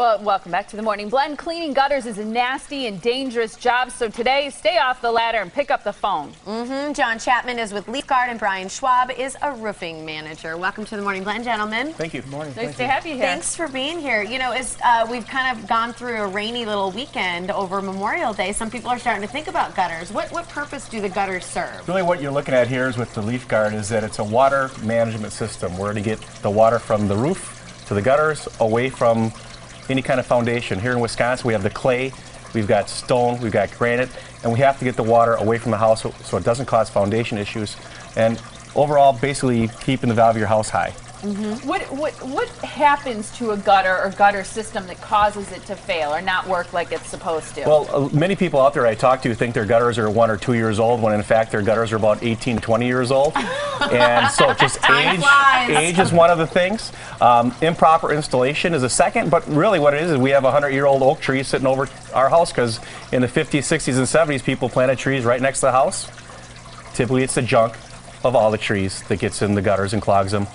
Well, welcome back to the Morning Blend. Cleaning gutters is a nasty and dangerous job, so today, stay off the ladder and pick up the phone. John Chapman is with LeafGuard, and Brian Schwab is a roofing manager. Welcome to the Morning Blend, gentlemen. Thank you. Good morning. Nice to have you here. Thanks for being here. You know, as we've kind of gone through a rainy little weekend over Memorial Day, some people are starting to think about gutters. What purpose do the gutters serve? Really what you're looking at here is with the LeafGuard is that it's a water management system. We're to get the water from the roof to the gutters away from any kind of foundation. Here in Wisconsin, we have the clay, we've got stone, we've got granite, and we have to get the water away from the house so it doesn't cause foundation issues. And overall, basically keeping the value of your house high. What happens to a gutter or gutter system that causes it to fail or not work like it's supposed to? Well, many people out there I talk to think their gutters are 1 or 2 years old, when in fact their gutters are about 18 to 20 years old. And so just age is one of the things. Improper installation is a second, but really what it is we have a 100-year-old oak tree sitting over our house because in the 50s, 60s, and 70s people planted trees right next to the house. Typically it's the junk of all the trees that gets in the gutters and clogs them.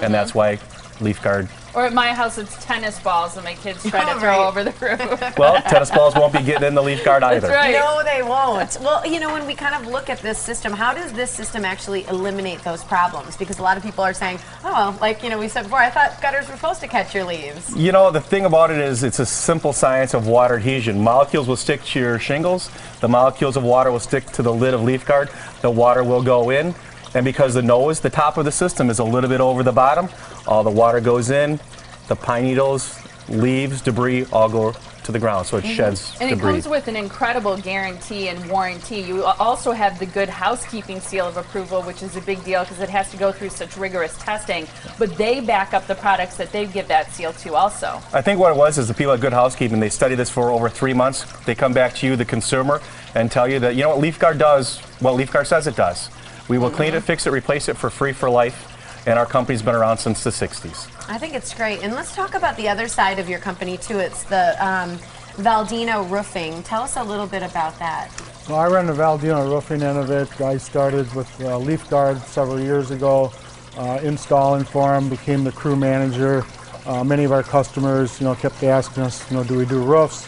And that's why LeafGuard. Or at my house, it's tennis balls that my kids try to throw over the roof. Well, tennis balls won't be getting in the LeafGuard either. That's right. No, they won't. Well, you know, when we kind of look at this system, how does this system actually eliminate those problems? Because a lot of people are saying, oh, like, you know, we said before, I thought gutters were supposed to catch your leaves. You know, the thing about it is it's a simple science of water adhesion. Molecules will stick to your shingles. The molecules of water will stick to the lid of LeafGuard. The water will go in. And because the nose, the top of the system, is a little bit over the bottom, all the water goes in, the pine needles, leaves, debris all go to the ground, so it sheds and debris. It comes with an incredible guarantee and warranty. You also have the Good Housekeeping seal of approval, which is a big deal because it has to go through such rigorous testing. But they back up the products that they give that seal to also. I think what it was is the people at Good Housekeeping, they study this for over 3 months. They come back to you, the consumer, and tell you that, you know what, LeafGuard does what LeafGuard says it does. We will clean it, fix it, replace it for free for life, and our company's been around since the 60s. I think it's great. And let's talk about the other side of your company, too. It's the Valdino Roofing. Tell us a little bit about that. Well, I run the Valdino Roofing end of it. I started with LeafGuard several years ago, installing for them, became the crew manager. Many of our customers, kept asking us, do we do roofs?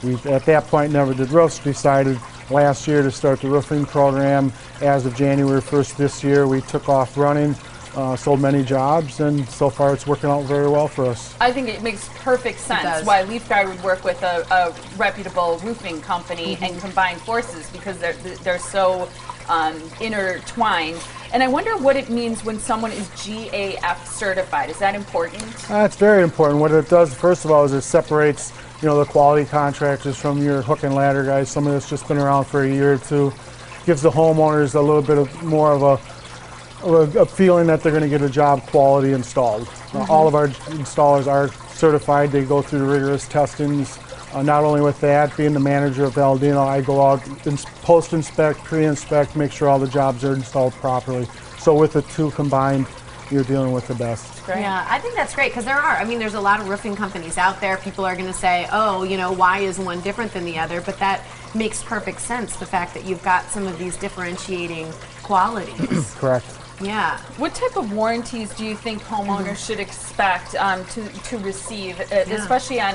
We, at that point, never did roofs. Decided last year to start the roofing program. As of January 1st this year, we took off running, sold many jobs, and so far it's working out very well for us. I think it makes perfect sense why LeafGuard would work with a reputable roofing company and combine forces, because they're so intertwined. And I wonder what it means when someone is GAF certified. Is that important? It's very important. What it does, first of all, is it separates the quality contractors from your hook and ladder guys. Some of this just been around for a year or two. Gives the homeowners a little bit more of a feeling that they're going to get a job quality installed. All of our installers are certified. They go through the rigorous testings. Not only with that, being the manager of Valdino, I go out and post-inspect, pre-inspect, make sure all the jobs are installed properly. So with the two combined, you're dealing with the best. Yeah, I think that's great because there's a lot of roofing companies out there. People are going to say, oh, why is one different than the other? But that makes perfect sense, the fact that you've got some of these differentiating qualities. Correct. Yeah. What type of warranties do you think homeowners should expect to receive, especially on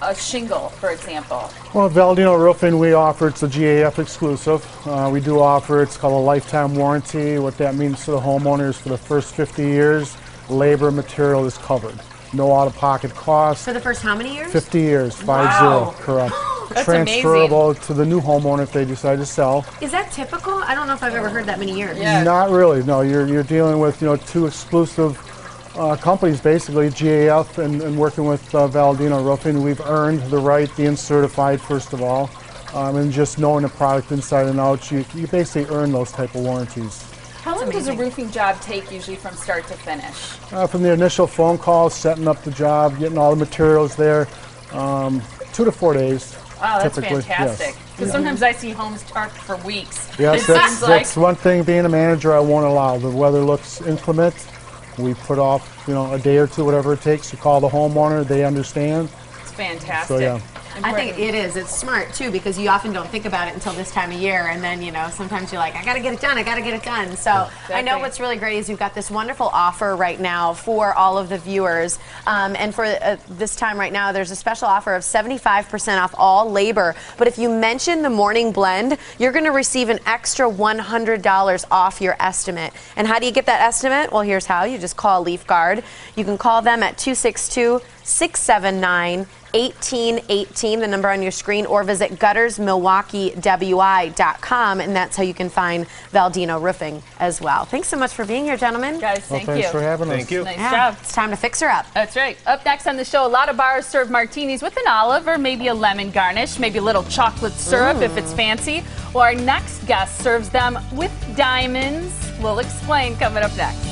a shingle, for example? Well, at Valdino Roofing, we offer, it's a GAF exclusive. We do offer, it's called a lifetime warranty. What that means to the homeowners, for the first 50 years, labor and material is covered. No out-of-pocket costs. For the first how many years? 50 years, 50, correct. That's transferable amazing. To the new homeowner if they decide to sell. Is that typical? I don't know if I've ever heard that many years. Yeah. Not really. No, you're dealing with two exclusive companies, basically GAF and working with Valdino Roofing. We've earned the right, being certified first of all, and just knowing the product inside and out. You basically earn those type of warranties. How long does a roofing job take usually from start to finish? From the initial phone call, setting up the job, getting all the materials there, 2 to 4 days. Wow, that's typically, fantastic. Because sometimes I see homes tarped for weeks. Yes, that's one thing being a manager I won't allow. The weather looks inclement. We put off, a day or two, whatever it takes to call the homeowner. They understand. It's fantastic. So, yeah. I think it is. It's smart too, because you often don't think about it until this time of year, and then sometimes you're like, I gotta get it done. I gotta get it done. So exactly. I know what's really great is you've got this wonderful offer right now for all of the viewers, and for this time right now, there's a special offer of 75% off all labor. But if you mention the Morning Blend, you're going to receive an extra $100 off your estimate. And how do you get that estimate? Well, here's how. You just call LeafGuard. You can call them at 262-679-1818, the number on your screen, or visit guttersmilwaukeewi.com, and that's how you can find Valdino Roofing as well. Thanks so much for being here, gentlemen. Guys, thanks for having us. Thank you. Nice job. It's time to fix her up. That's right. Up next on the show, a lot of bars serve martinis with an olive or maybe a lemon garnish, maybe a little chocolate syrup if it's fancy. Well, our next guest serves them with diamonds. We'll explain coming up next.